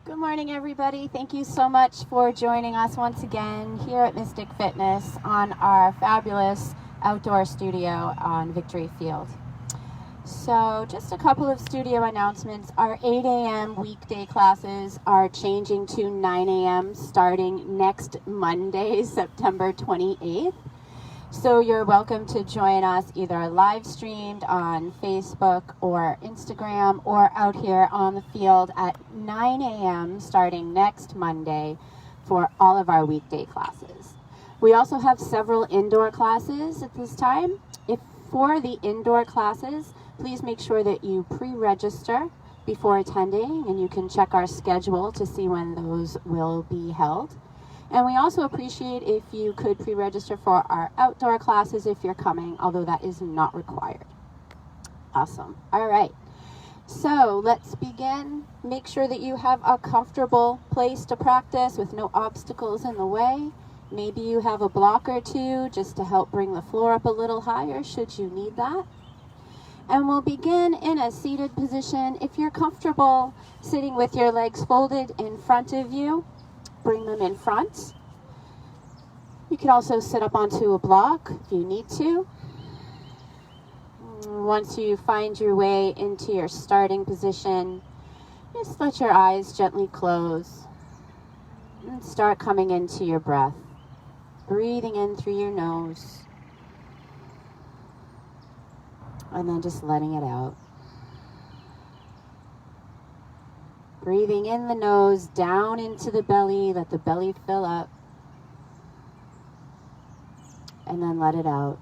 Good morning, everybody. Thank you so much for joining us once again here at Mystic Fitness on our fabulous outdoor studio on Victory Field. So just a couple of studio announcements. Our 8 a.m. weekday classes are changing to 9 a.m. starting next Monday, September 28th. So you're welcome to join us either live streamed on Facebook or Instagram or out here on the field at 9 a.m. starting next Monday for all of our weekday classes. We also have several indoor classes at this time. If for the indoor classes, please make sure that you pre-register before attending, and you can check our schedule to see when those will be held. And we also appreciate if you could pre-register for our outdoor classes if you're coming, although that is not required. Awesome. All right. So let's begin. Make sure that you have a comfortable place to practice with no obstacles in the way. Maybe you have a block or two just to help bring the floor up a little higher should you need that. And we'll begin in a seated position. If you're comfortable sitting with your legs folded in front of you, bring them in front. You can also sit up onto a block if you need to. Once you find your way into your starting position, just let your eyes gently close and start coming into your breath. Breathing in through your nose and then just letting it out. Breathing in the nose, down into the belly, let the belly fill up, and then let it out.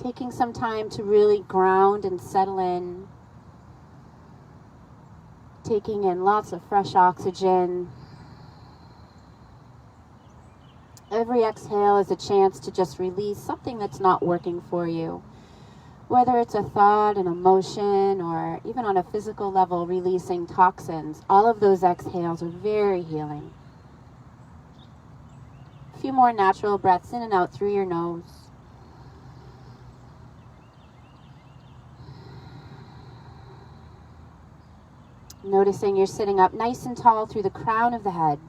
Taking some time to really ground and settle in. Taking in lots of fresh oxygen. Every exhale is a chance to just release something that's not working for you. Whether it's a thought, an emotion, or even on a physical level, releasing toxins, all of those exhales are very healing. A few more natural breaths in and out through your nose. Noticing you're sitting up nice and tall through the crown of the head.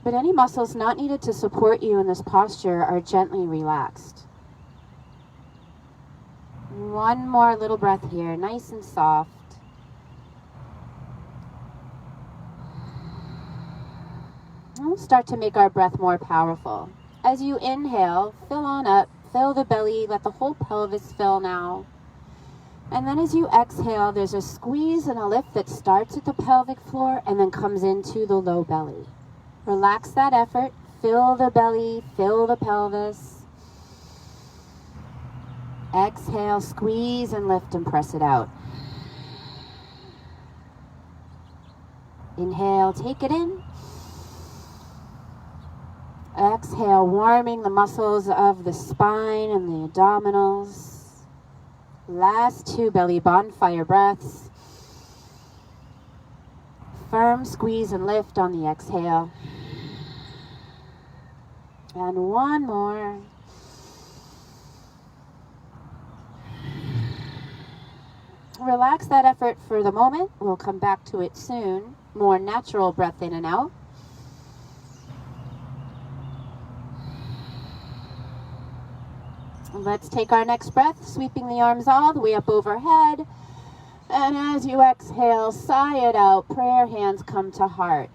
But any muscles not needed to support you in this posture are gently relaxed. One more little breath here, nice and soft. And we'll start to make our breath more powerful. As you inhale, fill on up, fill the belly, let the whole pelvis fill now. And then as you exhale, there's a squeeze and a lift that starts at the pelvic floor and then comes into the low belly. Relax that effort, fill the belly, fill the pelvis. Exhale, squeeze and lift and press it out. Inhale, take it in. Exhale, warming the muscles of the spine and the abdominals. Last two belly bonfire breaths. Firm squeeze and lift on the exhale. And one more. Relax that effort for the moment. We'll come back to it soon. More natural breath in and out. Let's take our next breath, sweeping the arms all the way up overhead. And as you exhale, sigh it out. Prayer hands come to heart.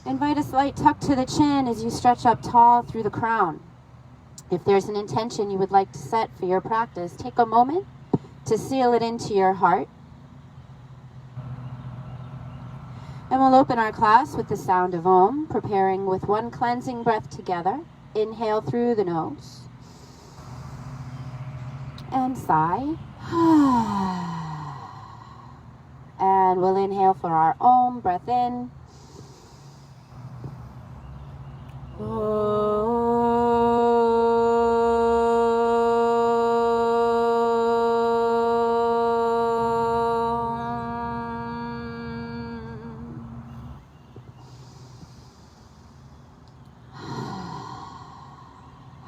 Invite a slight tuck to the chin as you stretch up tall through the crown. If there's an intention you would like to set for your practice, take a moment to seal it into your heart. And we'll open our class with the sound of Om, preparing with one cleansing breath together. Inhale through the nose. And sigh. And we'll inhale for our Om, breath in.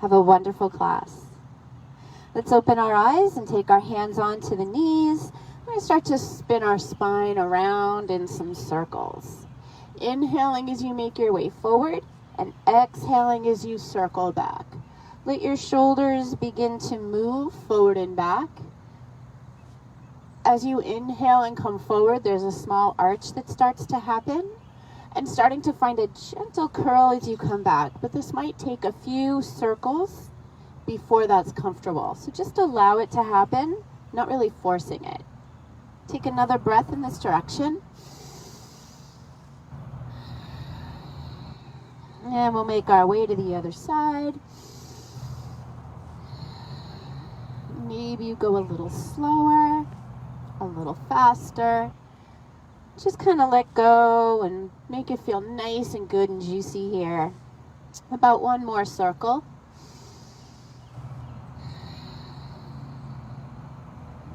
Have a wonderful class. Let's open our eyes and take our hands onto the knees. We're going to start to spin our spine around in some circles. Inhaling as you make your way forward and exhaling as you circle back. Let your shoulders begin to move forward and back. As you inhale and come forward, there's a small arch that starts to happen, and starting to find a gentle curl as you come back. But this might take a few circles before that's comfortable. So just allow it to happen, not really forcing it. Take another breath in this direction. And we'll make our way to the other side. Maybe you go a little slower, a little faster. Just kind of let go and make it feel nice and good and juicy here. About one more circle.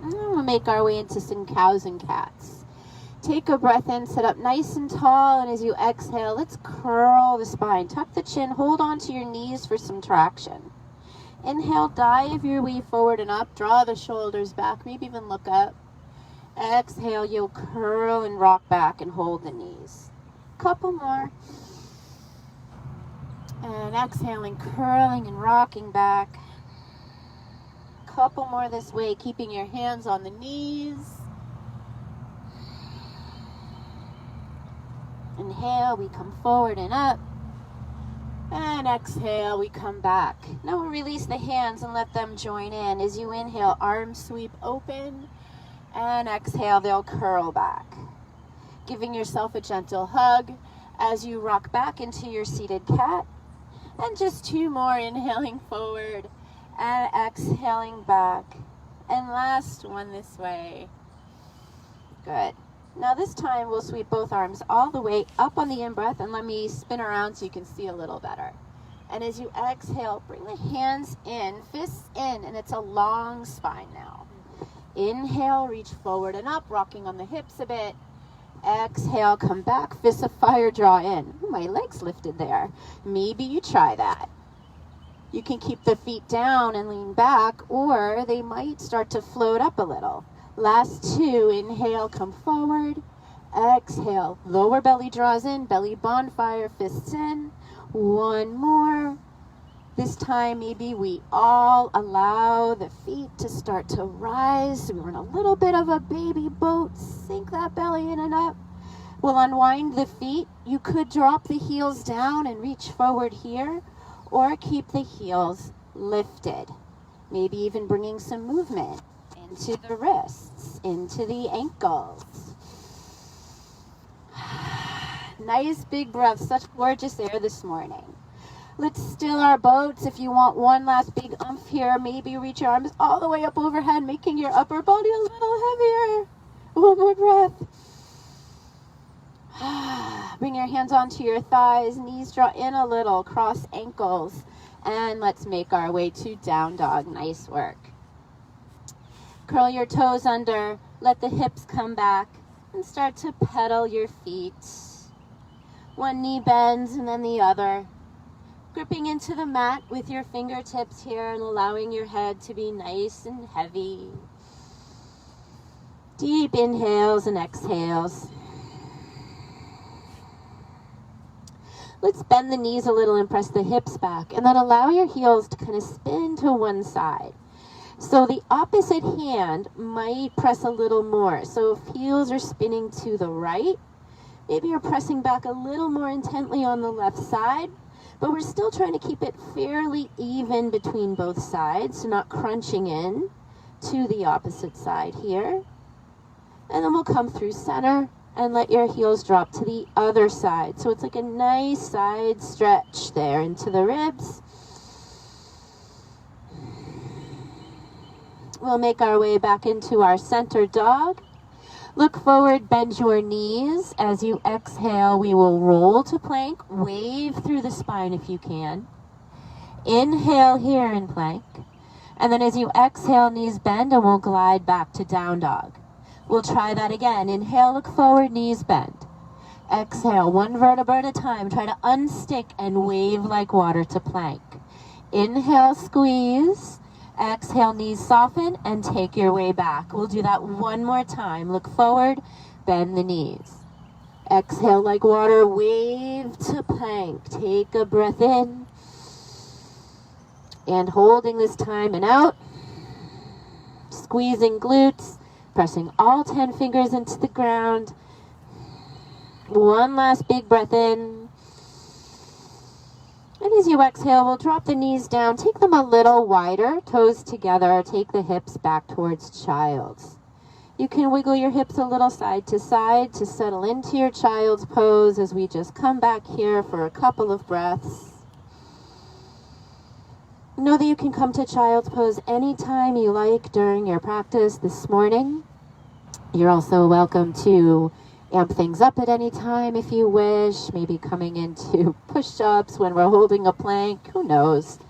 And we'll make our way into some cows and cats. Take a breath in, sit up nice and tall, and as you exhale, let's curl the spine. Tuck the chin, hold onto your knees for some traction. Inhale, dive your way forward and up, draw the shoulders back, maybe even look up. Exhale, you'll curl and rock back and hold the knees. Couple more. And exhaling, curling and rocking back. Couple more this way, keeping your hands on the knees. Inhale, we come forward and up. And exhale, we come back. Now we'll release the hands and let them join in. As you inhale, arms sweep open. And exhale, they'll curl back. Giving yourself a gentle hug as you rock back into your seated cat. And just two more, inhaling forward and exhaling back. And last one this way. Good. Now this time we'll sweep both arms all the way up on the in-breath, and let me spin around so you can see a little better. And as you exhale, bring the hands in, fists in, and it's a long spine now. Inhale, reach forward and up, rocking on the hips a bit. Exhale, come back, fists of fire, draw in. Ooh, my legs lifted there. Maybe you try that. You can keep the feet down and lean back, or they might start to float up a little. Last two, inhale, come forward. Exhale, lower belly draws in, belly bonfire, fists in. One more. This time, maybe we all allow the feet to start to rise. We're in a little bit of a baby boat. Sink that belly in and up. We'll unwind the feet. You could drop the heels down and reach forward here, or keep the heels lifted. Maybe even bringing some movement into the wrists, into the ankles. Nice big breath, such gorgeous air this morning. Let's still our boats. If you want one last big umph here, maybe reach your arms all the way up overhead, making your upper body a little heavier. One more breath. Bring your hands onto your thighs, knees draw in a little, cross ankles, and let's make our way to down dog. Nice work. Curl your toes under, let the hips come back, and start to pedal your feet. One knee bends and then the other. Gripping into the mat with your fingertips here and allowing your head to be nice and heavy. Deep inhales and exhales. Let's bend the knees a little and press the hips back, and then allow your heels to kind of spin to one side. So the opposite hand might press a little more. So if heels are spinning to the right, maybe you're pressing back a little more intently on the left side, but we're still trying to keep it fairly even between both sides, so not crunching in to the opposite side here. And then we'll come through center and let your heels drop to the other side. So it's like a nice side stretch there into the ribs. We'll make our way back into our center dog. Look forward, bend your knees. As you exhale, we will roll to plank. Wave through the spine if you can. Inhale here in plank. And then as you exhale, knees bend, and we'll glide back to down dog. We'll try that again. Inhale, look forward, knees bend. Exhale, one vertebra at a time. Try to unstick and wave like water to plank. Inhale, squeeze. Exhale, knees soften, and take your way back. We'll do that one more time. Look forward, bend the knees. Exhale like water, wave to plank. Take a breath in. And holding this time and out. Squeezing glutes, pressing all 10 fingers into the ground. One last big breath in. And as you exhale, we'll drop the knees down. Take them a little wider, toes together. Take the hips back towards child's. You can wiggle your hips a little side to settle into your child's pose as we just come back here for a couple of breaths. Know that you can come to child's pose anytime you like during your practice this morning. You're also welcome to amp things up at any time if you wish, maybe coming into push-ups when we're holding a plank, who knows.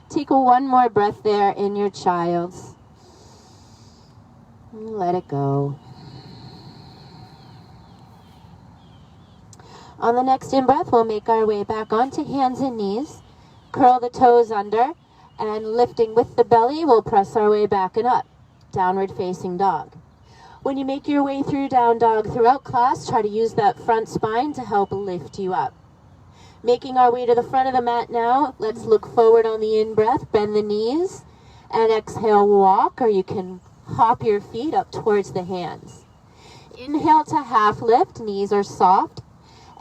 Take one more breath there in your child's. Let it go. On the next in-breath, we'll make our way back onto hands and knees, curl the toes under, and lifting with the belly, we'll press our way back and up, downward facing dog. When you make your way through down dog throughout class, try to use that front spine to help lift you up. Making our way to the front of the mat now, let's look forward on the in-breath, bend the knees, and exhale, walk, or you can hop your feet up towards the hands. Inhale to half lift, knees are soft.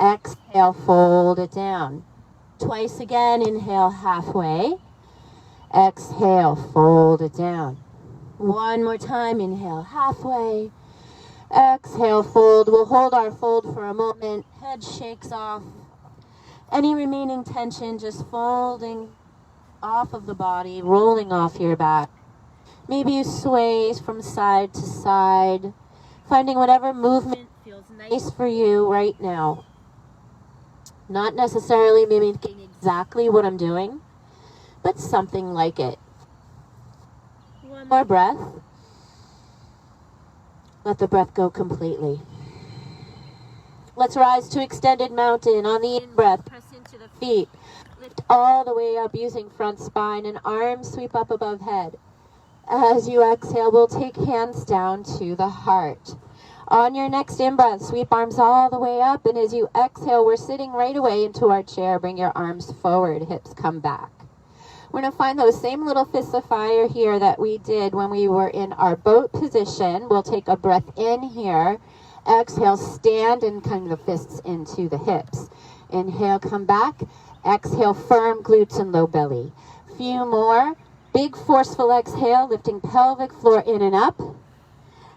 Exhale, fold it down. Twice again, inhale halfway. Exhale, fold it down. One more time, inhale halfway. Exhale, fold. We'll hold our fold for a moment. Head shakes off. Any remaining tension just folding off of the body, rolling off your back. Maybe you sway from side to side, finding whatever movement feels nice for you right now. Not necessarily mimicking exactly what I'm doing, but something like it. One more breath. Let the breath go completely. Let's rise to extended mountain. On the in-breath, press into the feet. Lift all the way up using front spine and arms sweep up above head. As you exhale, we'll take hands down to the heart. On your next in-breath, sweep arms all the way up, and as you exhale, we're sitting right away into our chair. Bring your arms forward, hips come back. We're going to find those same little fists of fire here that we did when we were in our boat position. We'll take a breath in here. Exhale, stand and kind of fists into the hips. Inhale, come back. Exhale, firm glutes and low belly. Few more. Big forceful exhale, lifting pelvic floor in and up.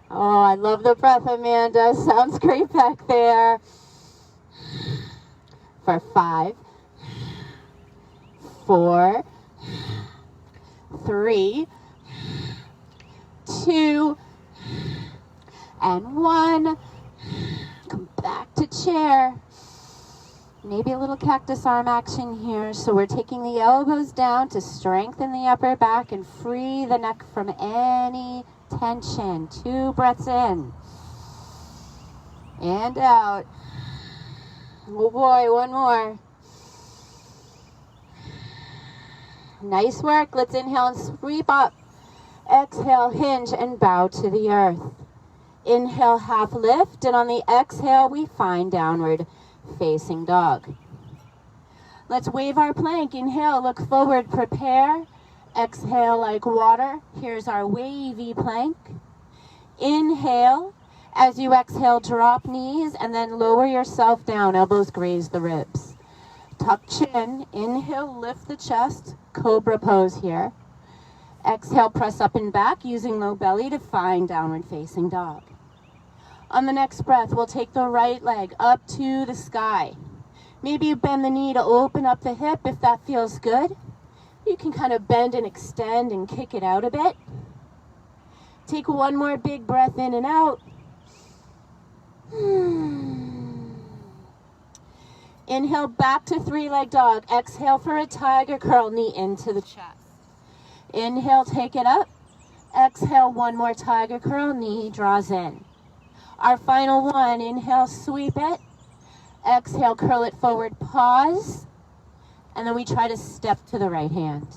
Oh, I love the breath, Amanda. Sounds great back there. For 5, 4, 3, 2, and 1. Come back to chair. Maybe a little cactus arm action here. So we're taking the elbows down to strengthen the upper back and free the neck from any tension. 2 breaths in. And out. Oh boy, one more. Nice work. Let's inhale and sweep up. Exhale, hinge and bow to the earth. Inhale, half lift, and on the exhale, we find downward facing dog. Let's wave our plank. Inhale, look forward, prepare. Exhale like water. Here's our wavy plank. Inhale. As you exhale, drop knees and then lower yourself down. Elbows graze the ribs. Tuck chin. Inhale, lift the chest. Cobra pose here. Exhale, press up and back using low belly to find downward facing dog. On the next breath, we'll take the right leg up to the sky. Maybe you bend the knee to open up the hip if that feels good. You can kind of bend and extend and kick it out a bit. Take one more big breath in and out. Inhale back to 3-leg dog. Exhale for a tiger curl, knee into the chest. Inhale, take it up. Exhale, one more tiger curl, knee draws in. Our final one, inhale, sweep it. Exhale, curl it forward, pause. And then we try to step to the right hand.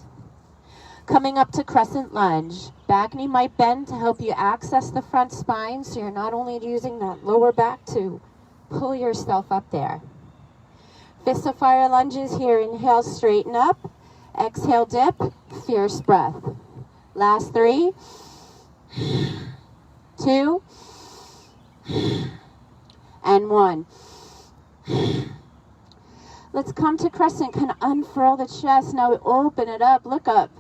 Coming up to crescent lunge. Back knee might bend to help you access the front spine, so you're not only using that lower back to pull yourself up there. Fist of fire lunges here. Inhale, straighten up. Exhale, dip. Fierce breath. Last 3, 2, and 1. Let's come to crescent. Kind of unfurl the chest. Now we open it up. Look up.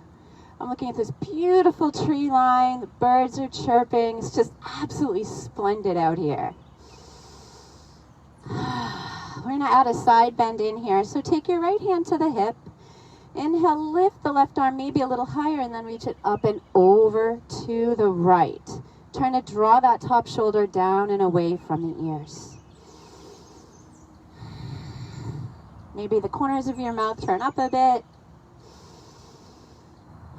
I'm looking at this beautiful tree line. The birds are chirping. It's just absolutely splendid out here. We're going to add a side bend in here. So take your right hand to the hip. Inhale, lift the left arm maybe a little higher, and then reach it up and over to the right. Trying to draw that top shoulder down and away from the ears. Maybe the corners of your mouth turn up a bit.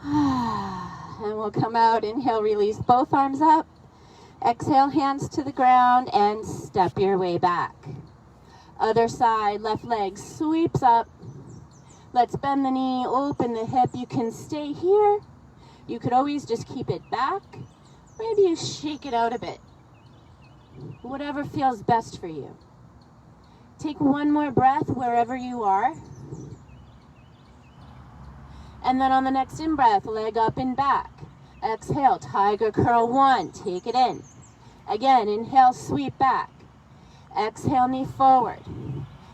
And we'll come out. Inhale, release both arms up. Exhale, hands to the ground, and step your way back. Other side, left leg sweeps up. Let's bend the knee, open the hip. You can stay here. You could always just keep it back. Maybe you shake it out a bit. Whatever feels best for you. Take one more breath wherever you are. And then on the next in-breath, leg up and back. Exhale, tiger curl 1. Take it in. Again, inhale, sweep back. Exhale, knee forward.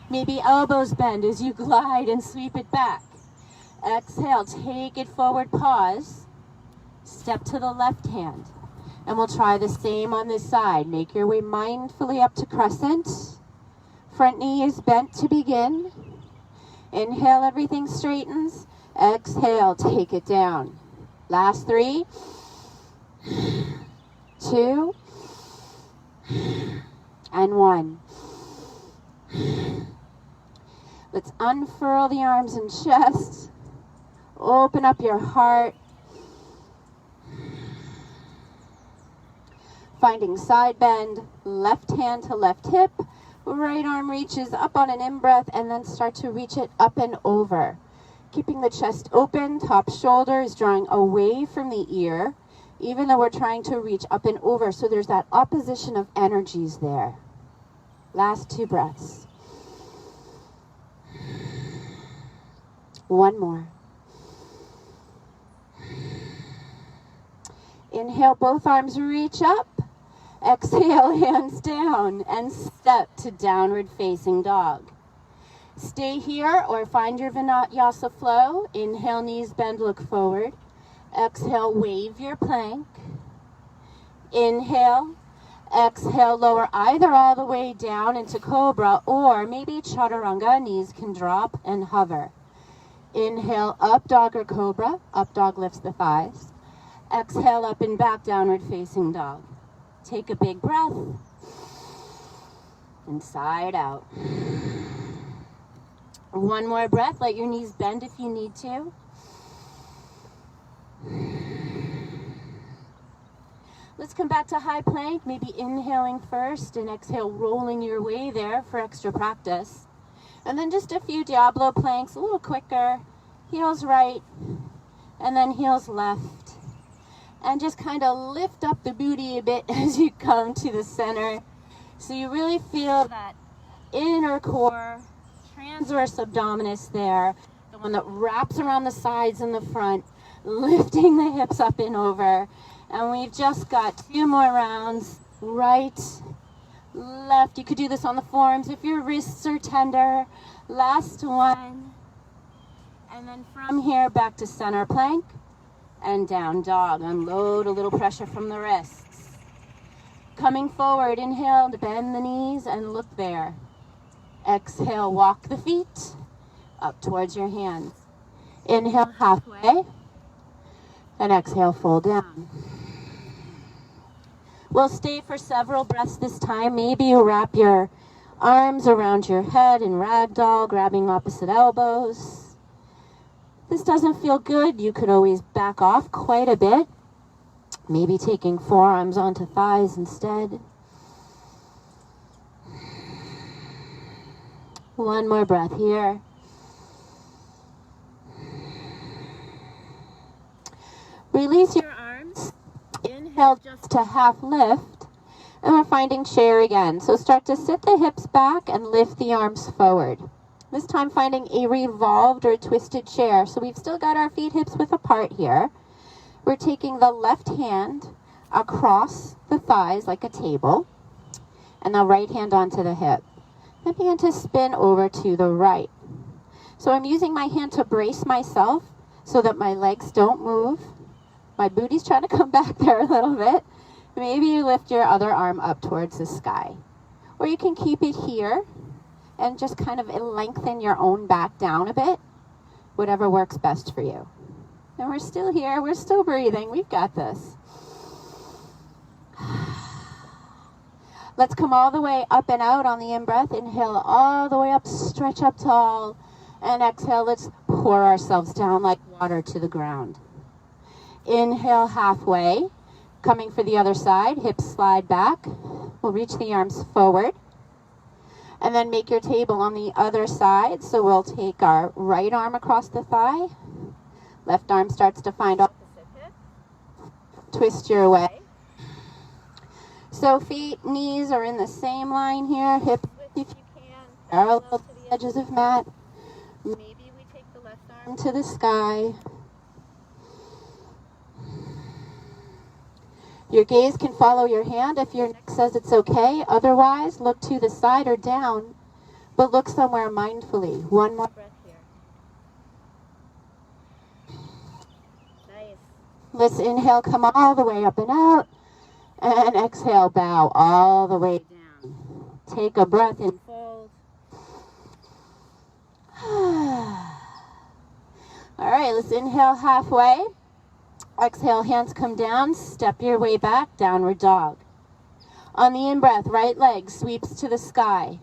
Maybe elbows bend as you glide and sweep it back. Exhale, take it forward, pause. Step to the left hand. And we'll try the same on this side. Make your way mindfully up to crescent. Front knee is bent to begin. Inhale, everything straightens. Exhale, take it down. Last 3, 2, and 1. Let's unfurl the arms and chest. Open up your heart. Finding side bend, left hand to left hip. Right arm reaches up on an in-breath, and then start to reach it up and over. Keeping the chest open, top shoulder is drawing away from the ear, even though we're trying to reach up and over. So there's that opposition of energies there. Last 2 breaths. One more. Inhale, both arms reach up. Exhale, hands down, and step to downward facing dog. Stay here or find your vinyasa flow. Inhale, knees bend, look forward. Exhale, wave your plank. Inhale. Exhale, lower either all the way down into cobra, or maybe chaturanga, knees can drop and hover. Inhale, up dog or cobra. Up dog lifts the thighs. Exhale, up and back, downward facing dog. Take a big breath. And side out. One more breath. Let your knees bend if you need to. Let's come back to high plank. Maybe inhaling first and exhale, rolling your way there for extra practice. And then just a few Diablo planks, a little quicker. Heels right, and then heels left. And just kind of lift up the booty a bit as you come to the center. So you really feel that inner core, transverse abdominis there, the one that wraps around the sides and the front, lifting the hips up and over. And we've just got 2 more rounds, right, left. You could do this on the forearms if your wrists are tender. Last one. And then from here, back to center plank and down dog. Unload a little pressure from the wrists. Coming forward, inhale to bend the knees and look there. Exhale, walk the feet up towards your hands. Inhale halfway, and exhale, fold down. We'll stay for several breaths this time. Maybe you wrap your arms around your head in ragdoll, grabbing opposite elbows. If this doesn't feel good, you could always back off quite a bit. Maybe taking forearms onto thighs instead. One more breath here. Release your arms. Inhale just to half lift. And we're finding chair again. So start to sit the hips back and lift the arms forward. This time finding a revolved or twisted chair. So we've still got our feet hips width apart here. We're taking the left hand across the thighs like a table. And the right hand onto the hip. Then begin to spin over to the right. So I'm using my hand to brace myself so that my legs don't move. My booty's trying to come back there a little bit. Maybe you lift your other arm up towards the sky. Or you can keep it here and just kind of lengthen your own back down a bit. Whatever works best for you. And we're still here. We're still breathing. We've got this. Let's come all the way up and out on the in-breath. Inhale all the way up, stretch up tall. And exhale, let's pour ourselves down like water to the ground. Inhale halfway. Coming for the other side, hips slide back. We'll reach the arms forward. And then make your table on the other side. So we'll take our right arm across the thigh. Left arm starts to find opposite hip. Twist your way. So feet, knees are in the same line here. Hips width if you can. Parallel to the edges of mat. Maybe we take the left arm to the sky. Your gaze can follow your hand if your neck says it's okay. Otherwise, look to the side or down, but look somewhere mindfully. One more breath here. Nice. Let's inhale, come all the way up and out. And exhale, bow all the way down. Take a breath in, fold. All right, let's inhale halfway. Exhale, hands come down, step your way back, downward dog. On the in-breath, right leg sweeps to the sky.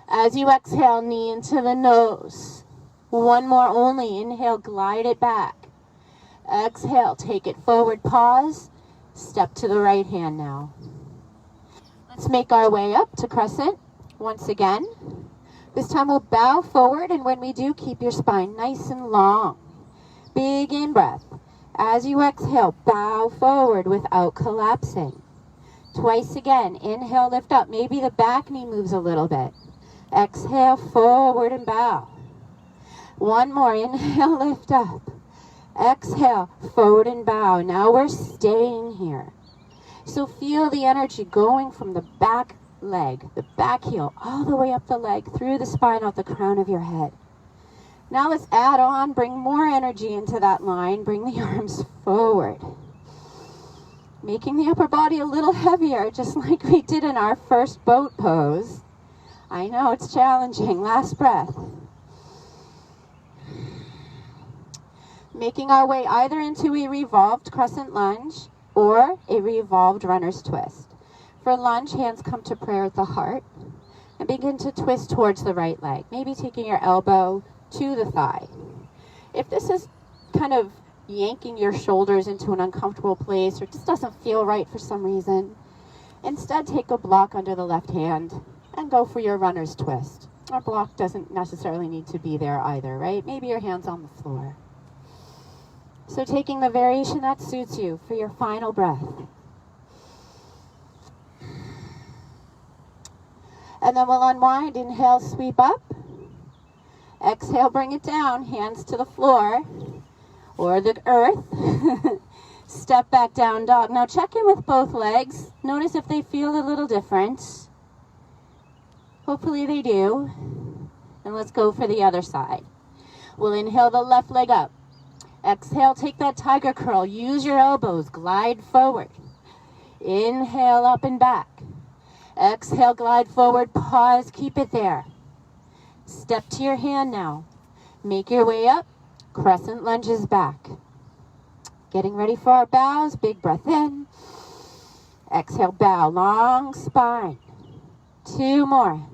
As you exhale, knee into the nose. One more only, inhale, glide it back. Exhale, take it forward, pause, step to the right hand now. Let's make our way up to crescent once again. This time we'll bow forward, and when we do, keep your spine nice and long. Big in-breath. As you exhale, bow forward without collapsing. Twice again, inhale, lift up. Maybe the back knee moves a little bit. Exhale, forward and bow. One more, inhale, lift up. Exhale, forward and bow. Now we're staying here. So feel the energy going from the back leg, the back heel, all the way up the leg, through the spine, out the crown of your head. Now let's add on, bring more energy into that line. Bring the arms forward. Making the upper body a little heavier, just like we did in our first boat pose. I know it's challenging. Last breath. Making our way either into a revolved crescent lunge or a revolved runner's twist. For lunge, hands come to prayer at the heart and begin to twist towards the right leg. Maybe taking your elbow to the thigh. If this is kind of yanking your shoulders into an uncomfortable place or just doesn't feel right for some reason, instead take a block under the left hand and go for your runner's twist. Our block doesn't necessarily need to be there either, right? Maybe your hand's on the floor. So taking the variation that suits you for your final breath. And then we'll unwind. Inhale, sweep up. Exhale, bring it down, hands to the floor or the earth. Step back, down dog. Now check in with both legs. Notice if they feel a little different. Hopefully they do. And let's go for the other side. We'll inhale the left leg up. Exhale, take that tiger curl. Use your elbows, glide forward. Inhale, up and back. Exhale, glide forward, pause, keep it there. Step to your hand now. Make your way up. Crescent lunges back. Getting ready for our bows. Big breath in. Exhale, bow. Long spine. 2 more.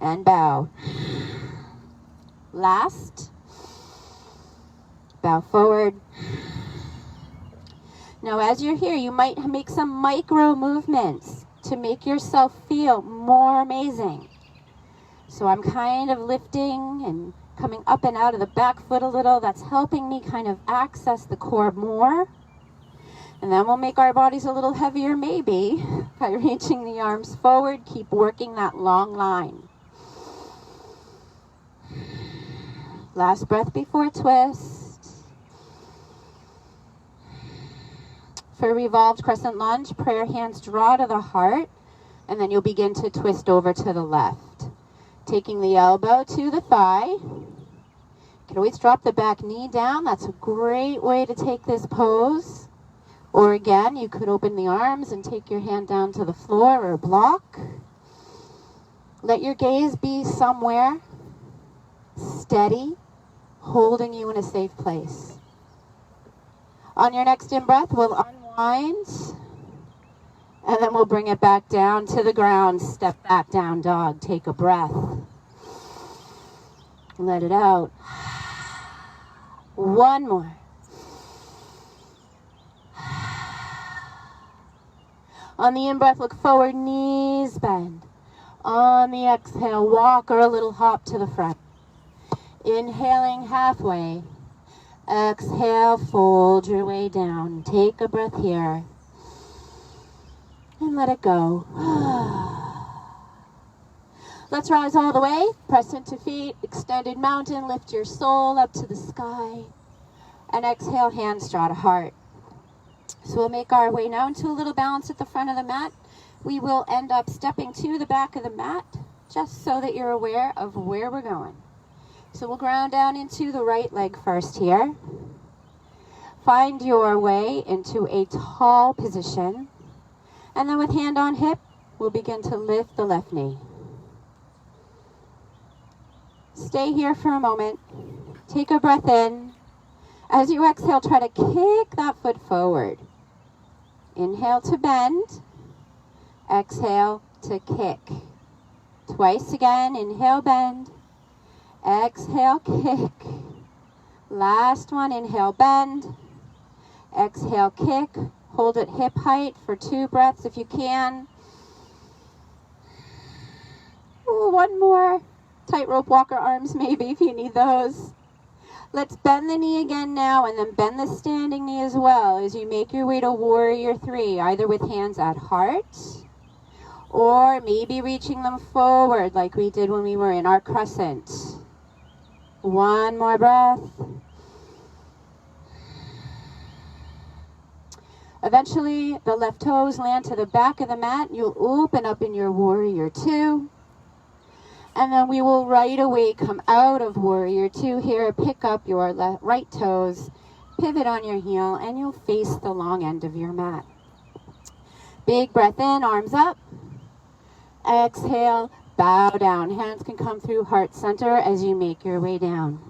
And bow. Last. Bow forward. Now as you're here, you might make some micro movements to make yourself feel more amazing. So I'm kind of lifting and coming up and out of the back foot a little. That's helping me kind of access the core more. And then we'll make our bodies a little heavier maybe by reaching the arms forward. Keep working that long line. Last breath before twist. For revolved crescent lunge, prayer hands draw to the heart, and then you'll begin to twist over to the left. Taking the elbow to the thigh. You can always drop the back knee down. That's a great way to take this pose. Or again, you could open the arms and take your hand down to the floor or block. Let your gaze be somewhere steady, holding you in a safe place. On your next in-breath, we'll unwind, and then we'll bring it back down to the ground. Step back, down dog. Take a breath. Let it out. One more. On the in-breath, look forward, knees bend. On the exhale, walk or a little hop to the front. Inhaling halfway. Exhale, fold your way down. Take a breath here. And let it go. Let's rise all the way. Press into feet, extended mountain. Lift your soul up to the sky. And exhale, hands draw to heart. So we'll make our way now into a little balance at the front of the mat. We will end up stepping to the back of the mat, just so that you're aware of where we're going. So we'll ground down into the right leg first here. Find your way into a tall position. And then with hand on hip, we'll begin to lift the left knee. Stay here for a moment. Take a breath in. As you exhale, try to kick that foot forward. Inhale to bend. Exhale to kick. Twice again. Inhale, bend. Exhale, kick. Last one. Inhale, bend. Exhale, kick. Hold at hip height for 2 breaths if you can. Ooh, one more. Tightrope walker arms maybe if you need those. Let's bend the knee again now, and then bend the standing knee as well as you make your way to Warrior 3, either with hands at heart or maybe reaching them forward like we did when we were in our crescent. One more breath. Eventually, the left toes land to the back of the mat. You'll open up in your Warrior 2. And then we will right away come out of Warrior 2 here, pick up your right toes, pivot on your heel, and you'll face the long end of your mat. Big breath in, arms up. Exhale, bow down. Hands can come through heart center as you make your way down.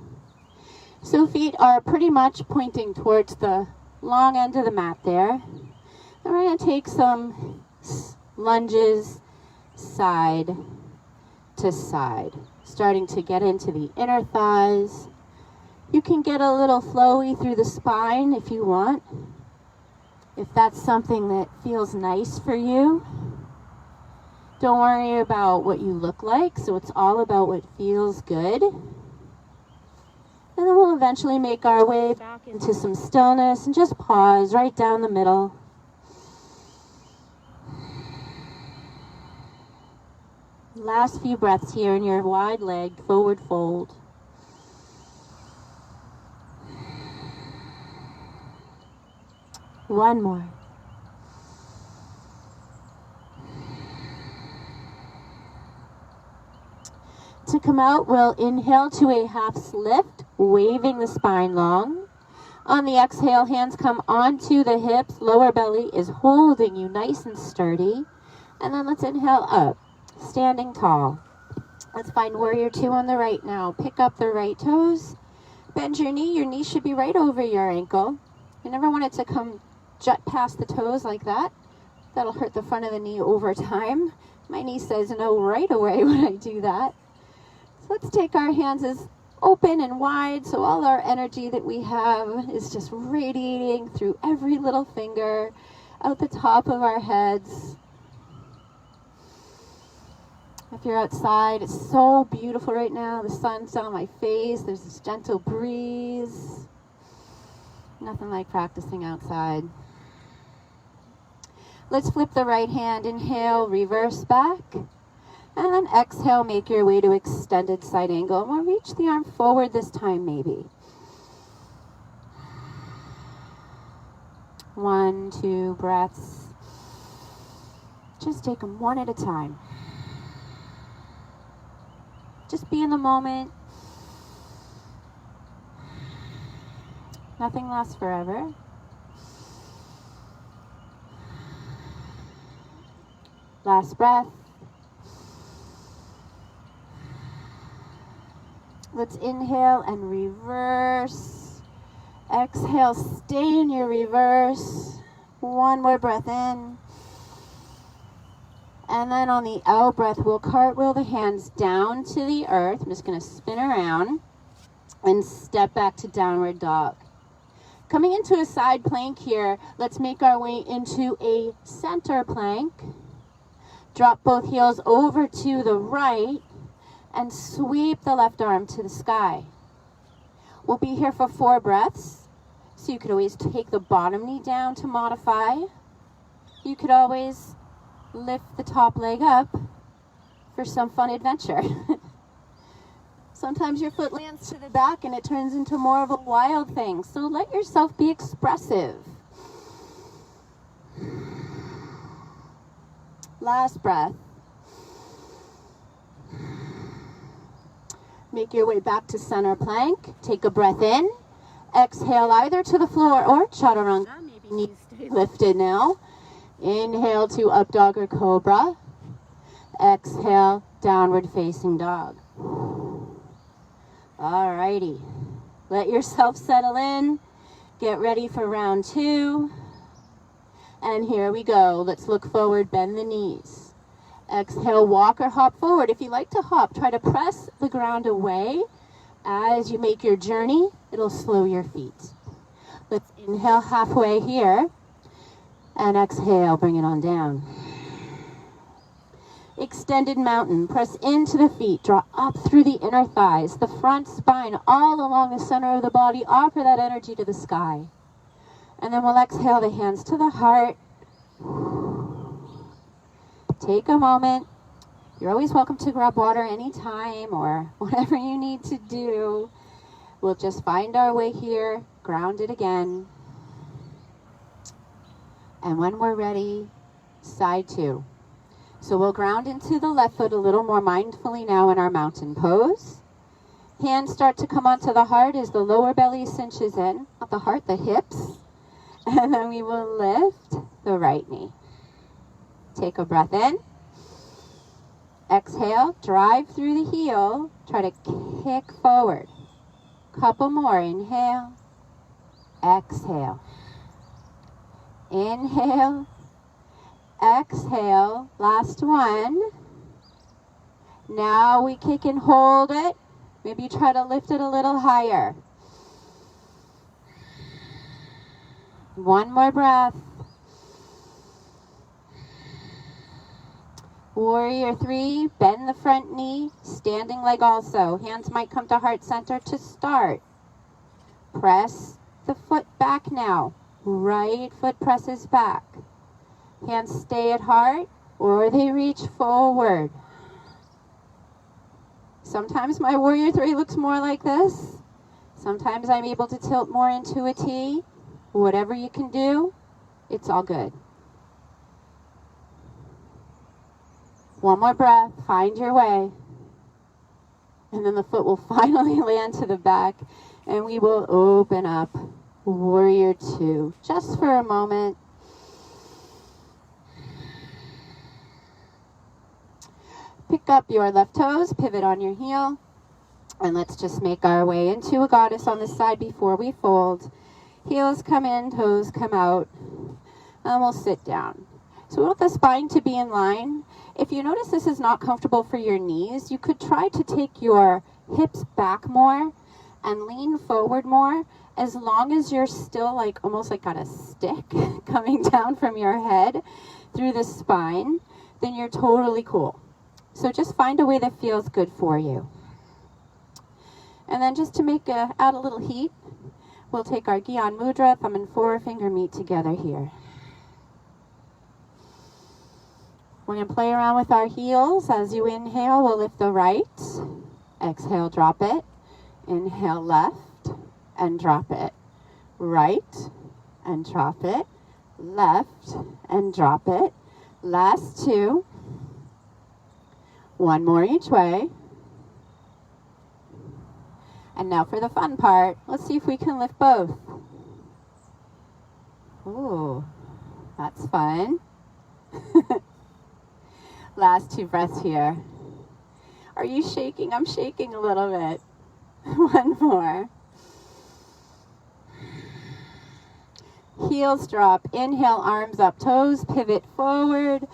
So feet are pretty much pointing towards the long end of the mat there. And we're going to take some lunges side to side, starting to get into the inner thighs. You can get a little flowy through the spine if you want, if that's something that feels nice for you. Don't worry about what you look like, so it's all about what feels good. And then we'll eventually make our way back into some stillness and just pause right down the middle. Last few breaths here in your wide leg forward fold. One more. To come out, we'll inhale to a half lift, waving the spine long. On the exhale, hands come onto the hips. Lower belly is holding you nice and sturdy. And then let's inhale up. Standing tall. Let's find Warrior 2 on the right now. Pick up the right toes. Bend your knee. Your knee should be right over your ankle. You never want it to come jut past the toes like that. That'll hurt the front of the knee over time. My knee says no right away when I do that. So let's take our hands as open and wide so all our energy that we have is just radiating through every little finger, out the top of our heads. If you're outside, it's so beautiful right now. The sun's on my face. There's this gentle breeze. Nothing like practicing outside. Let's flip the right hand. Inhale, reverse back. And then exhale, make your way to extended side angle. And we'll reach the arm forward this time, maybe. 1, 2 breaths. Just take them one at a time. Just be in the moment. Nothing lasts forever. Last breath. Let's inhale and reverse. Exhale, stay in your reverse. One more breath in. And then on the out breath, we'll cartwheel the hands down to the earth. I'm just going to spin around and step back to downward dog. Coming into a side plank here, let's make our way into a center plank. Drop both heels over to the right and sweep the left arm to the sky. We'll be here for 4 breaths. So you could always take the bottom knee down to modify. You could always lift the top leg up for some fun adventure. Sometimes your foot lands to the back and it turns into more of a wild thing. So let yourself be expressive. Last breath. Make your way back to center plank. Take a breath in. Exhale either to the floor or chaturanga. Maybe knees stay lifted now. Inhale to up dog or cobra. Exhale, downward facing dog. Alrighty. Let yourself settle in. Get ready for round 2. And here we go. Let's look forward, bend the knees. Exhale, walk or hop forward. If you like to hop, try to press the ground away. As you make your journey, it'll slow your feet. Let's inhale halfway here. And exhale, bring it on down. Extended mountain. Press into the feet. Draw up through the inner thighs. The front spine all along the center of the body. Offer that energy to the sky. And then we'll exhale the hands to the heart. Take a moment. You're always welcome to grab water anytime or whatever you need to do. We'll just find our way here. Ground it again. And when we're ready, side 2. So we'll ground into the left foot a little more mindfully now in our mountain pose. Hands start to come onto the heart as the lower belly cinches in. Not the heart, the hips. And then we will lift the right knee. Take a breath in. Exhale, drive through the heel. Try to kick forward. Couple more. Inhale. Exhale. Inhale, exhale, last one. Now we kick and hold it. Maybe try to lift it a little higher. One more breath. Warrior 3, bend the front knee, standing leg also. Hands might come to heart center to start. Press the foot back now. Right foot presses back. Hands stay at heart or they reach forward. Sometimes my warrior 3 looks more like this. Sometimes I'm able to tilt more into a T. Whatever you can do, it's all good. One more breath, find your way. And then the foot will finally land to the back and we will open up. Warrior 2, just for a moment. Pick up your left toes, pivot on your heel, and let's just make our way into a goddess on this side before we fold. Heels come in, toes come out, and we'll sit down. So we want the spine to be in line. If you notice this is not comfortable for your knees, you could try to take your hips back more and lean forward more. As long as you're still like almost like got a stick coming down from your head through the spine, then you're totally cool. So just find a way that feels good for you. And then just to add a little heat, we'll take our Gyan Mudra, thumb and forefinger meet together here. We're going to play around with our heels. As you inhale, we'll lift the right. Exhale, drop it. Inhale, left, and drop it. Right, and drop it. Left, and drop it. Last two. One more each way. And now for the fun part. Let's see if we can lift both. Ooh, that's fun. Last two breaths here. Are you shaking? I'm shaking a little bit. One more. Heels drop. Inhale, arms up, toes pivot forward.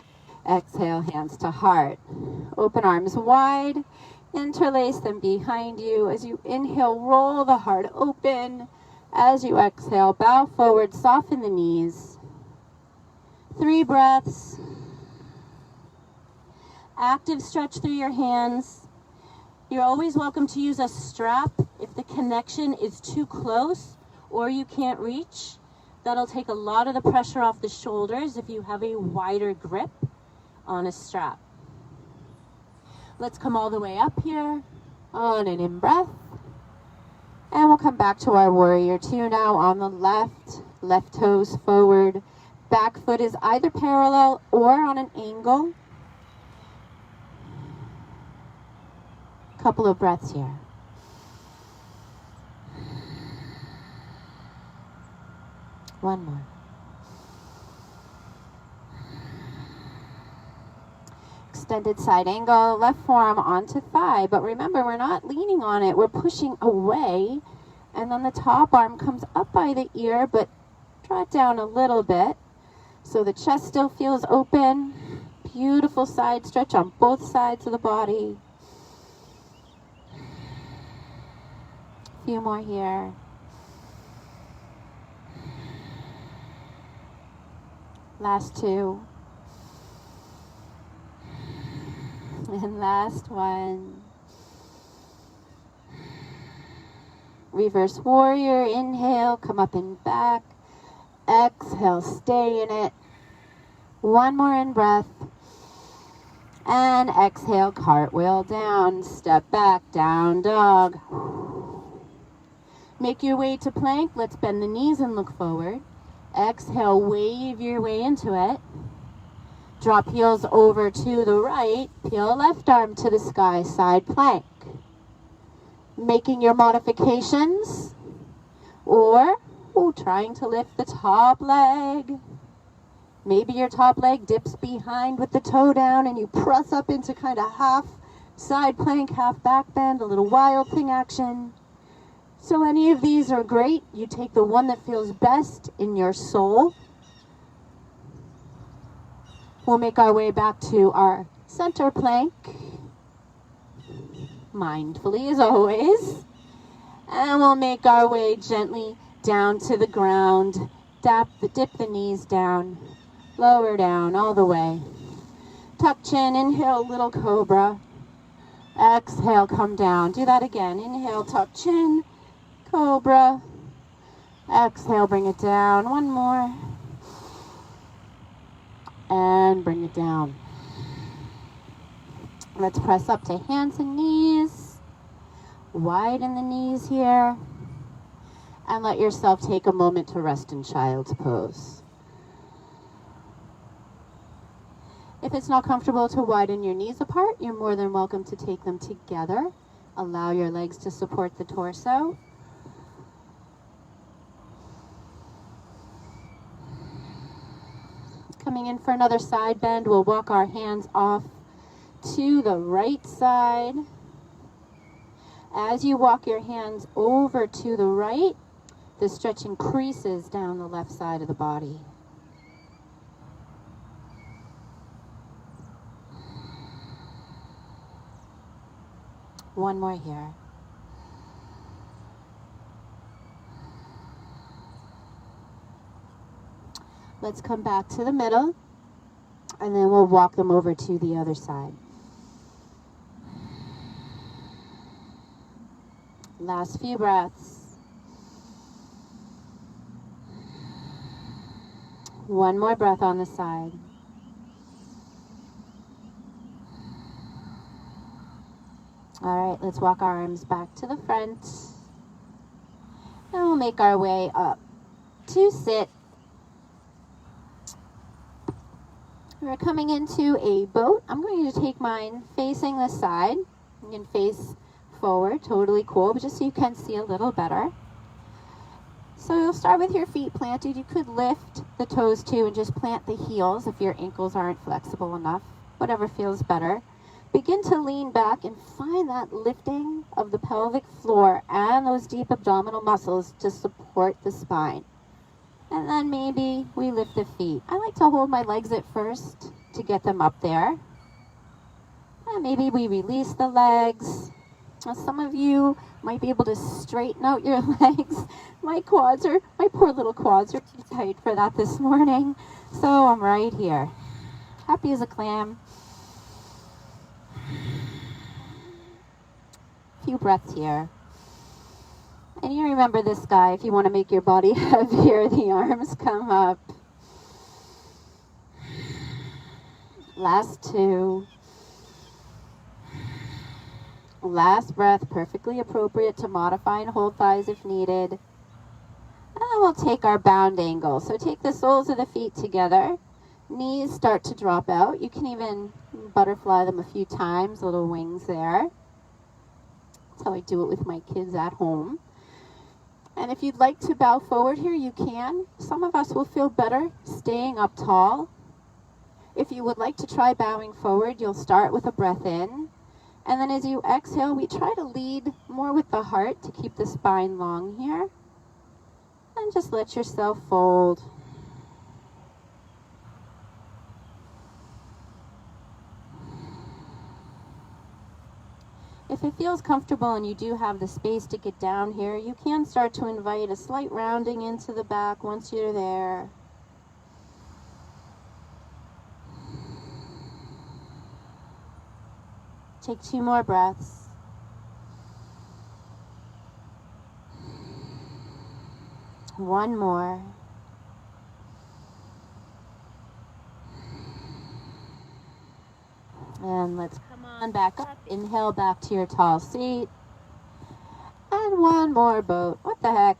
Exhale, hands to heart. Open arms wide. Interlace them behind you. As you inhale, roll the heart open. As you exhale, bow forward, soften the knees. 3 breaths. Active stretch through your hands. You're always welcome to use a strap if the connection is too close or you can't reach. That'll take a lot of the pressure off the shoulders if you have a wider grip on a strap. Let's come all the way up here on an in-breath. And we'll come back to our warrior two now on the left. Left toes forward. Back foot is either parallel or on an angle. Couple of breaths here. One more. Extended side angle, left forearm onto thigh. But remember, we're not leaning on it. We're pushing away. And then the top arm comes up by the ear, but draw it down a little bit. So the chest still feels open. Beautiful side stretch on both sides of the body. A few more here. Last two. And last one. Reverse warrior, inhale, come up and back. Exhale, stay in it. One more in breath. And exhale, cartwheel down, step back, down dog. Make your way to plank. Let's bend the knees and look forward. Exhale, wave your way into it. Drop heels over to the right. Peel left arm to the sky, side plank. Making your modifications. Or trying to lift the top leg. Maybe your top leg dips behind with the toe down and you press up into kind of half side plank, half back bend, a little wild thing action. So any of these are great. You take the one that feels best in your soul. We'll make our way back to our center plank. Mindfully as always. And we'll make our way gently down to the ground. Dip the knees down. Lower down all the way. Tuck chin, inhale, little cobra. Exhale, come down. Do that again. Inhale, tuck chin. Cobra. Exhale, bring it down. One more. And bring it down. Let's press up to hands and knees. Widen the knees here. And let yourself take a moment to rest in child's pose. If it's not comfortable to widen your knees apart, you're more than welcome to take them together. Allow your legs to support the torso. Coming in for another side bend, we'll walk our hands off to the right side. As you walk your hands over to the right, the stretch increases down the left side of the body. One more here. Let's come back to the middle, and then we'll walk them over to the other side. Last few breaths. One more breath on the side. All right, let's walk our arms back to the front. And we'll make our way up to sit. We're coming into a boat. I'm going to take mine facing the side. You can face forward, totally cool, but just so you can see a little better. So you'll start with your feet planted. You could lift the toes too and just plant the heels if your ankles aren't flexible enough, whatever feels better. Begin to lean back and find that lifting of the pelvic floor and those deep abdominal muscles to support the spine. And then maybe we lift the feet. I like to hold my legs at first to get them up there. And maybe we release the legs. Now, some of you might be able to straighten out your legs. My poor little quads are too tight for that this morning. So I'm right here. Happy as a clam. Few breaths here. And you remember this guy, if you want to make your body heavier, the arms come up. Last two. Last breath, perfectly appropriate to modify and hold thighs if needed. And we'll take our bound angle. So take the soles of the feet together. Knees start to drop out. You can even butterfly them a few times, little wings there. That's how I do it with my kids at home. And if you'd like to bow forward here, you can. Some of us will feel better staying up tall. If you would like to try bowing forward, you'll start with a breath in. And then as you exhale, we try to lead more with the heart to keep the spine long here. And just let yourself fold. If it feels comfortable and you do have the space to get down here, you can start to invite a slight rounding into the back once you're there. Take 2 more breaths. One more. And let's come on back up. Inhale back to your tall seat. And one more boat. What the heck?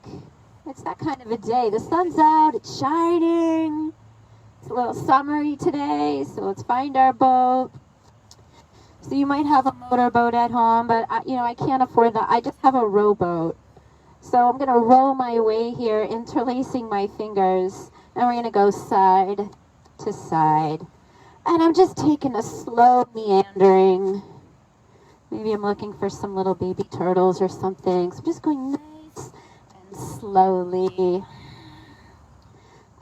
It's that kind of a day. The sun's out. It's shining. It's a little summery today. So let's find our boat. So you might have a motorboat at home, but I can't afford that. I just have a rowboat. So I'm going to row my way here, interlacing my fingers. And we're going to go side to side. And I'm just taking a slow meandering. Maybe I'm looking for some little baby turtles or something. So I'm just going nice and slowly.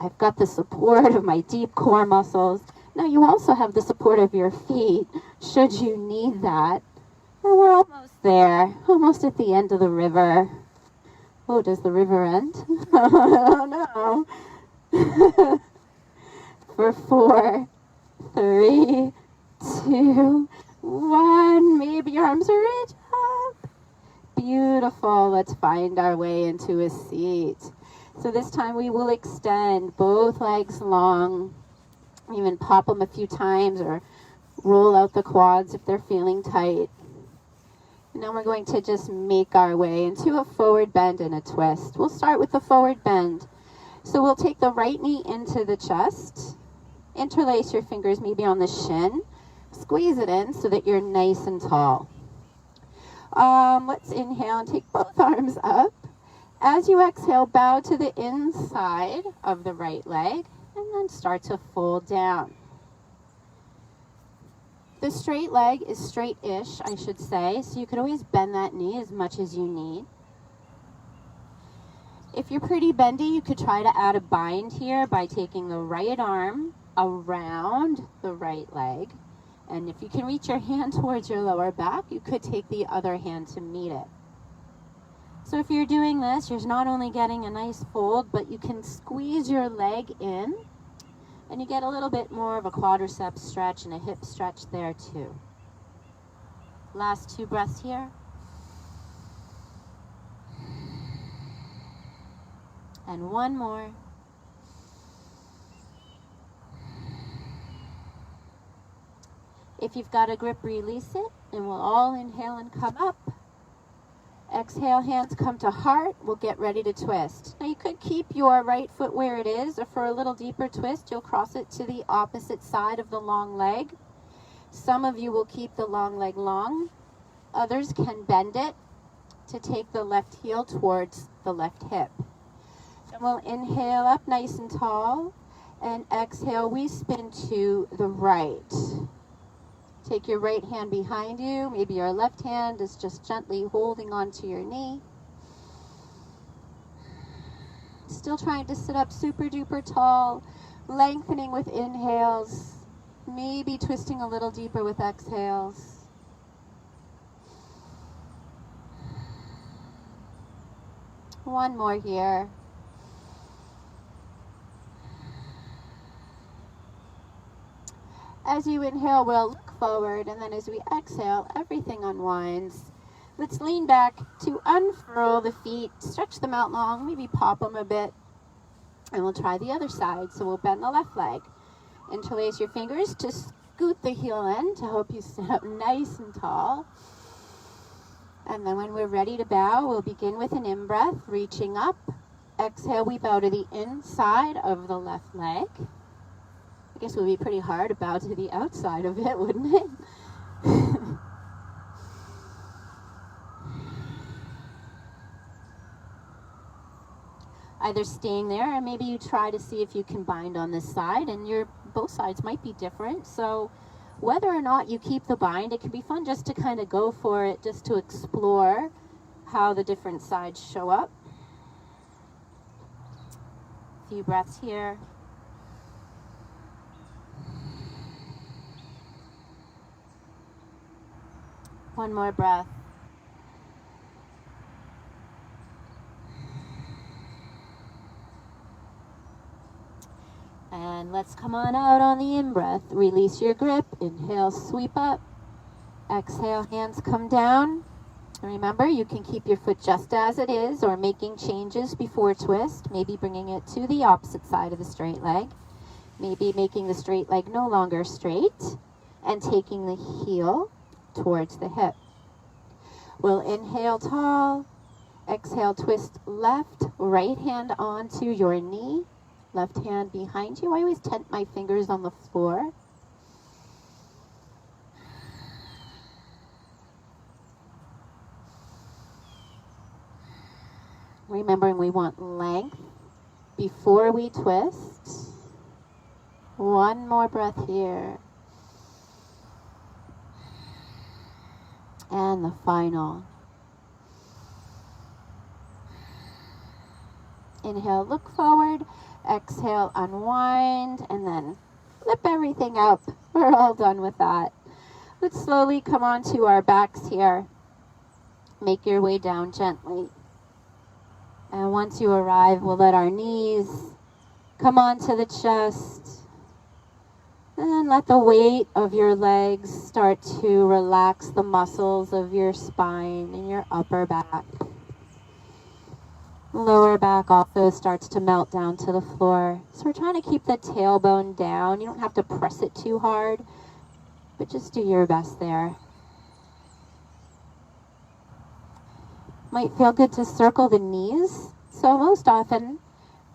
I've got the support of my deep core muscles. Now you also have the support of your feet, should you need that. And we're almost there, almost at the end of the river. Oh, does the river end? Oh no. For 4, 3, 2, 1. Maybe your arms are reach up. Beautiful. Let's find our way into a seat. So this time we will extend both legs long. Even pop them a few times or roll out the quads if they're feeling tight. And now we're going to just make our way into a forward bend and a twist. We'll start with the forward bend. So we'll take the right knee into the chest. Interlace your fingers maybe on the shin. Squeeze it in so that you're nice and tall. Let's inhale and take both arms up. As you exhale, bow to the inside of the right leg and then start to fold down. The straight leg is straight-ish, I should say, so you could always bend that knee as much as you need. If you're pretty bendy, you could try to add a bind here by taking the right arm around the right leg. And if you can reach your hand towards your lower back, you could take the other hand to meet it. So if you're doing this, you're not only getting a nice fold, but you can squeeze your leg in, and you get a little bit more of a quadriceps stretch and a hip stretch there too. Last 2 breaths here. And one more. If you've got a grip, release it, and we'll all inhale and come up. Exhale, hands come to heart. We'll get ready to twist. Now you could keep your right foot where it is, or for a little deeper twist, you'll cross it to the opposite side of the long leg. Some of you will keep the long leg long. Others can bend it to take the left heel towards the left hip. And we'll inhale up nice and tall, and exhale, we spin to the right. Take your right hand behind you. Maybe your left hand is just gently holding onto your knee. Still trying to sit up super duper tall, lengthening with inhales, maybe twisting a little deeper with exhales. One more here. As you inhale, we'll look forward, and then as we exhale, everything unwinds. Let's lean back to unfurl the feet, stretch them out long, maybe pop them a bit, and we'll try the other side. So we'll bend the left leg. Interlace your fingers to scoot the heel in to help you sit up nice and tall. And then when we're ready to bow, we'll begin with an in-breath, reaching up. Exhale, we bow to the inside of the left leg. I guess it would be pretty hard to bow to the outside of it, wouldn't it? Either staying there, or maybe you try to see if you can bind on this side, and both sides might be different. So whether or not you keep the bind, it can be fun just to kind of go for it, just to explore how the different sides show up. A few breaths here. One more breath. And let's come on out on the in-breath. Release your grip. Inhale, sweep up. Exhale, hands come down. Remember, you can keep your foot just as it is, or making changes before twist. Maybe bringing it to the opposite side of the straight leg. Maybe making the straight leg no longer straight, and taking the heel towards the hip. We'll inhale tall, exhale twist left, right hand onto your knee, left hand behind you. I always tent my fingers on the floor. Remembering we want length before we twist. One more breath here. And the final. Inhale, look forward. Exhale, unwind. And then flip everything up. We're all done with that. Let's slowly come onto our backs here. Make your way down gently. And once you arrive, we'll let our knees come onto the chest. And let the weight of your legs start to relax the muscles of your spine and your upper back. Lower back also starts to melt down to the floor. So we're trying to keep the tailbone down. You don't have to press it too hard, but just do your best there. Might feel good to circle the knees. So most often,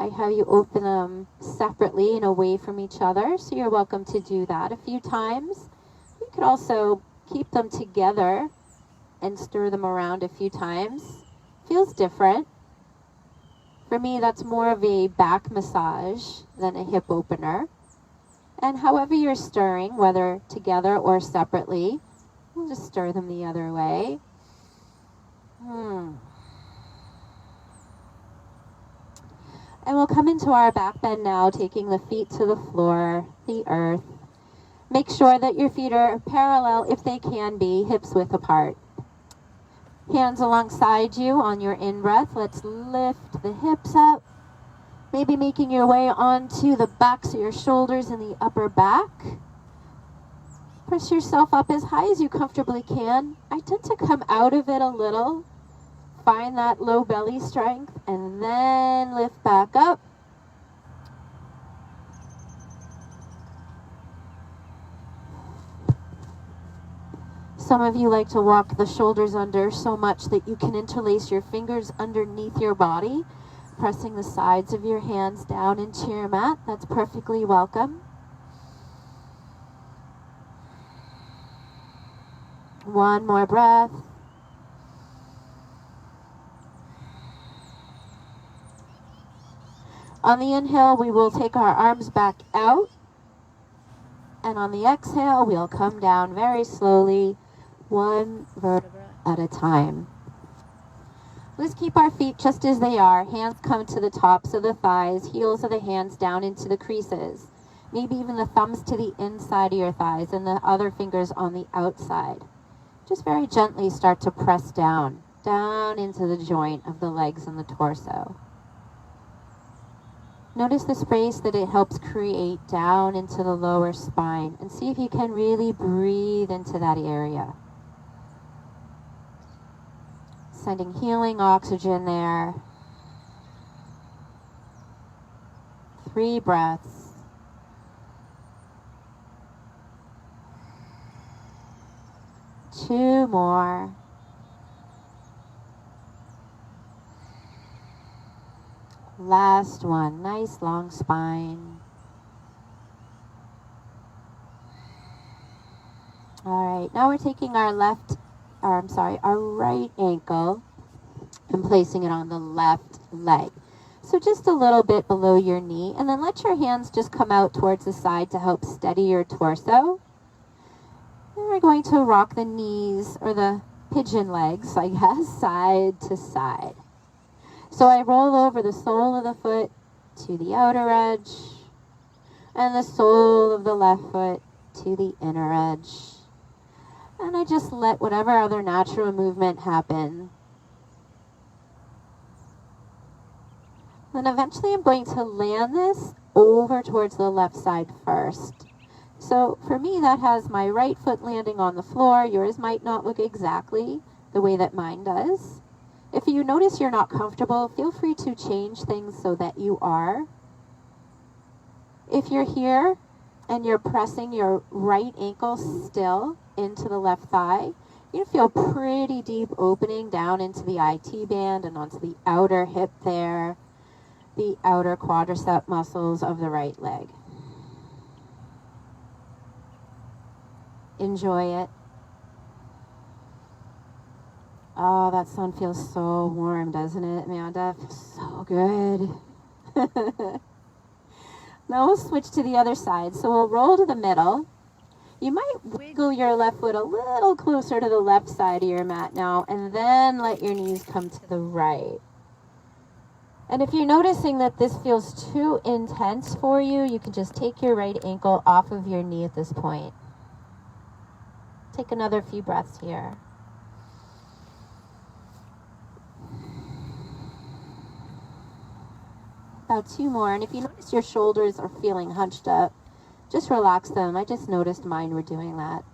I have you open them separately and away from each other, so you're welcome to do that a few times. You could also keep them together and stir them around a few times. Feels different. For me, that's more of a back massage than a hip opener. And however you're stirring, whether together or separately, we'll just stir them the other way. And we'll come into our back bend now, taking the feet to the floor, the earth. Make sure that your feet are parallel, if they can be, hips width apart. Hands alongside you on your in-breath. Let's lift the hips up. Maybe making your way onto the backs of your shoulders and the upper back. Press yourself up as high as you comfortably can. I tend to come out of it a little. find that low belly strength and then lift back up. Some of you like to walk the shoulders under so much that you can interlace your fingers underneath your body, pressing the sides of your hands down into your mat. That's perfectly welcome. One more breath. On the inhale, we will take our arms back out. And on the exhale, we'll come down very slowly, one vertebra at a time. Let's keep our feet just as they are. Hands come to the tops of the thighs, heels of the hands down into the creases. Maybe even the thumbs to the inside of your thighs and the other fingers on the outside. Just very gently start to press down into the joint of the legs and the torso. Notice the space that it helps create down into the lower spine, and see if you can really breathe into that area. Sending healing oxygen there. 3 breaths. Two more. Last one. Nice long spine. All right, now we're taking our our right ankle and placing it on the left leg. So just a little bit below your knee, and then let your hands just come out towards the side to help steady your torso. And we're going to rock the knees, or the pigeon legs, I guess, side to side. So I roll over the sole of the foot to the outer edge, and the sole of the left foot to the inner edge. And I just let whatever other natural movement happen. Then eventually I'm going to land this over towards the left side first. So for me, that has my right foot landing on the floor. Yours might not look exactly the way that mine does. If you notice you're not comfortable, feel free to change things so that you are. If you're here and you're pressing your right ankle still into the left thigh, you feel pretty deep opening down into the IT band and onto the outer hip there, the outer quadricep muscles of the right leg. Enjoy it. Oh, that sun feels so warm, doesn't it, Amanda? It feels so good. Now we'll switch to the other side. So we'll roll to the middle. You might wiggle your left foot a little closer to the left side of your mat now, and then let your knees come to the right. And if you're noticing that this feels too intense for you, you can just take your right ankle off of your knee at this point. Take another few breaths here. About 2 more, and if you notice your shoulders are feeling hunched up, just relax them. I just noticed mine were doing that.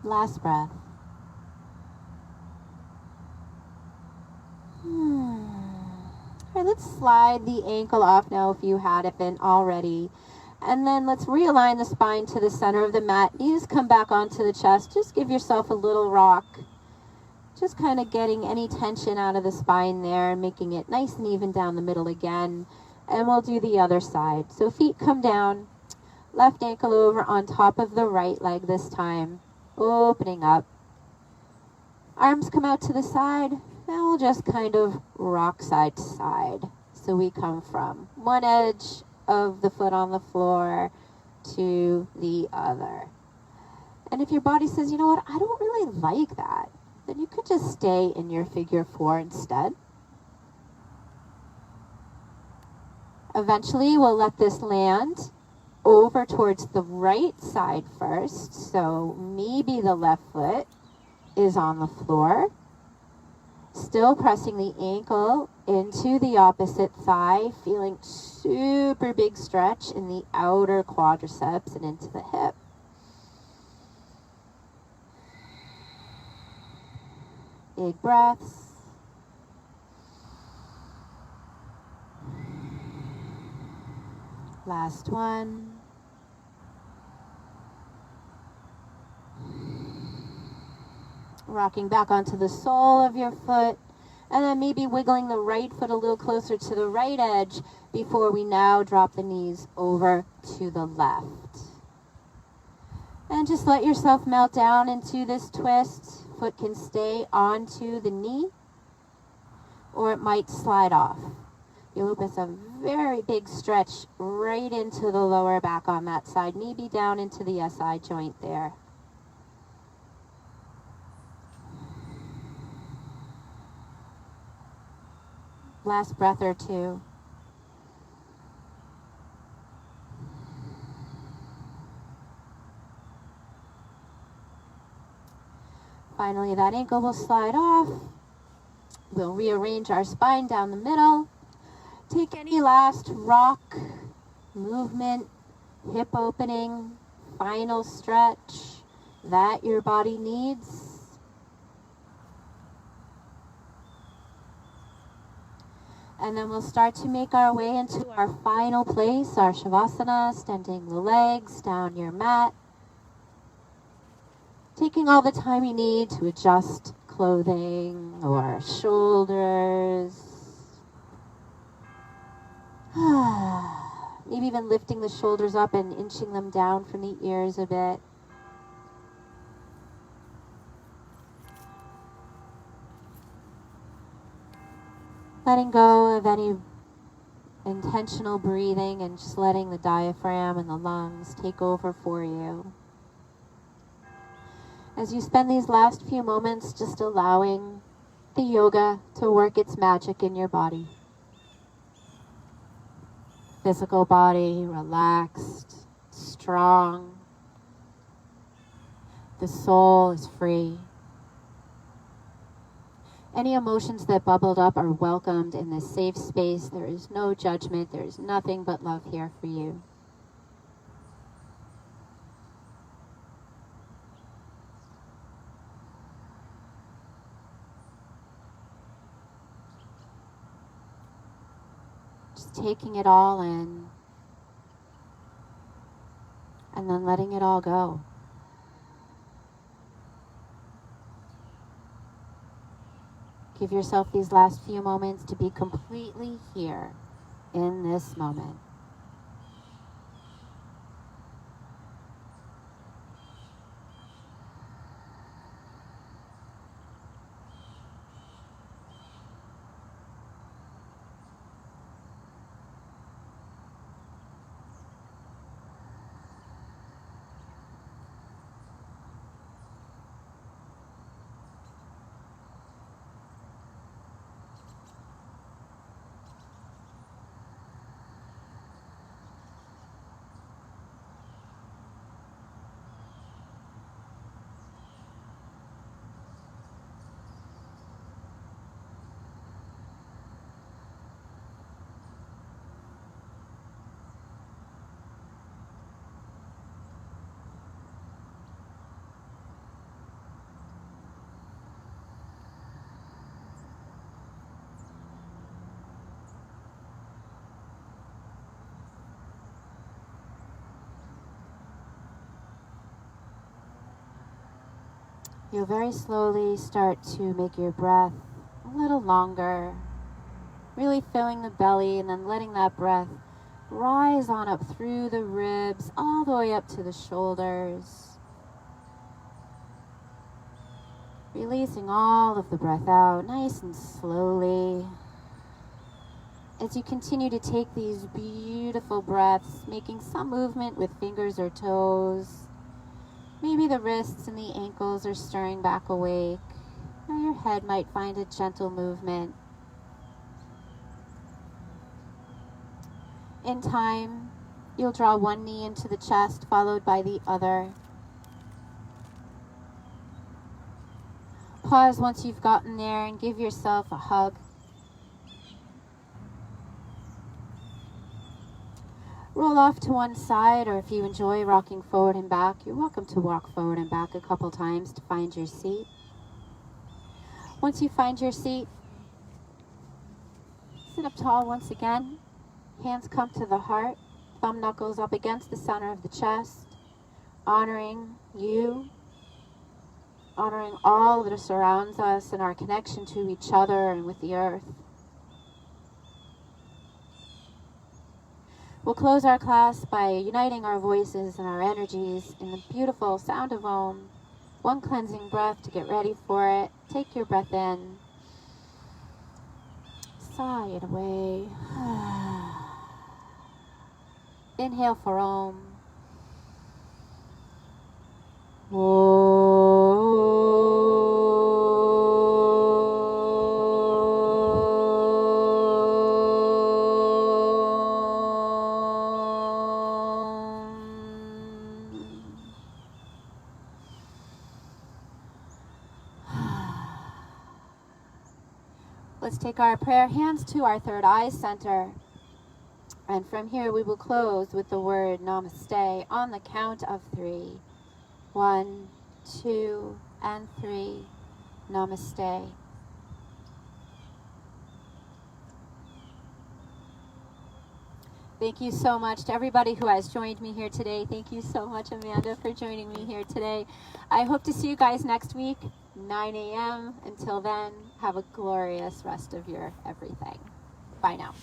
Last breath. All right, let's slide the ankle off now if you hadn't already. And then let's realign the spine to the center of the mat. Knees come back onto the chest. Just give yourself a little rock. Just kind of getting any tension out of the spine there and making it nice and even down the middle again. And we'll do the other side. So feet come down. Left ankle over on top of the right leg this time. Opening up. Arms come out to the side. And we'll just kind of rock side to side. So we come from one edge of the foot on the floor to the other. And if your body says, you know what, I don't really like that, then you could just stay in your figure 4 instead. Eventually we'll let this land over towards the right side first. So maybe the left foot is on the floor. Still pressing the ankle into the opposite thigh, feeling super big stretch in the outer quadriceps and into the hip. Big breaths. Last one. Rocking back onto the sole of your foot, and then maybe wiggling the right foot a little closer to the right edge before we now drop the knees over to the left. And just let yourself melt down into this twist. Foot can stay onto the knee, or it might slide off. You'll notice a very big stretch right into the lower back on that side, maybe down into the SI joint there. Last breath or two. Finally, that ankle will slide off. We'll rearrange our spine down the middle. Take any last rock, movement, hip opening, final stretch that your body needs. And then we'll start to make our way into our final place, our Shavasana, extending the legs down your mat. Taking all the time you need to adjust clothing or shoulders. Maybe even lifting the shoulders up and inching them down from the ears a bit. Letting go of any intentional breathing and just letting the diaphragm and the lungs take over for you. As you spend these last few moments just allowing the yoga to work its magic in your body. Physical body relaxed, strong. The soul is free. Any emotions that bubbled up are welcomed in this safe space. There is no judgment. There is nothing but love here for you. Just taking it all in and then letting it all go. Give yourself these last few moments to be completely here in this moment. You'll very slowly start to make your breath a little longer, really filling the belly and then letting that breath rise on up through the ribs, all the way up to the shoulders. Releasing all of the breath out nice and slowly. As you continue to take these beautiful breaths, making some movement with fingers or toes. Maybe the wrists and the ankles are stirring back awake, or your head might find a gentle movement. In time, you'll draw one knee into the chest, followed by the other. Pause once you've gotten there and give yourself a hug. Roll off to one side, or if you enjoy rocking forward and back, you're welcome to walk forward and back a couple times to find your seat. Once you find your seat, sit up tall once again. Hands come to the heart, thumb knuckles up against the center of the chest, honoring you, honoring all that surrounds us and our connection to each other and with the earth. We'll close our class by uniting our voices and our energies in the beautiful sound of Om. One cleansing breath to get ready for it. Take your breath in. Sigh it away. Inhale for Om. Let's take our prayer hands to our third eye center. And from here we will close with the word namaste on the count of 3. 1, 2, and 3. Namaste. Thank you so much to everybody who has joined me here today. Thank you so much, Amanda, for joining me here today. I hope to see you guys next week, 9 a.m. Until then, have a glorious rest of your everything. Bye now.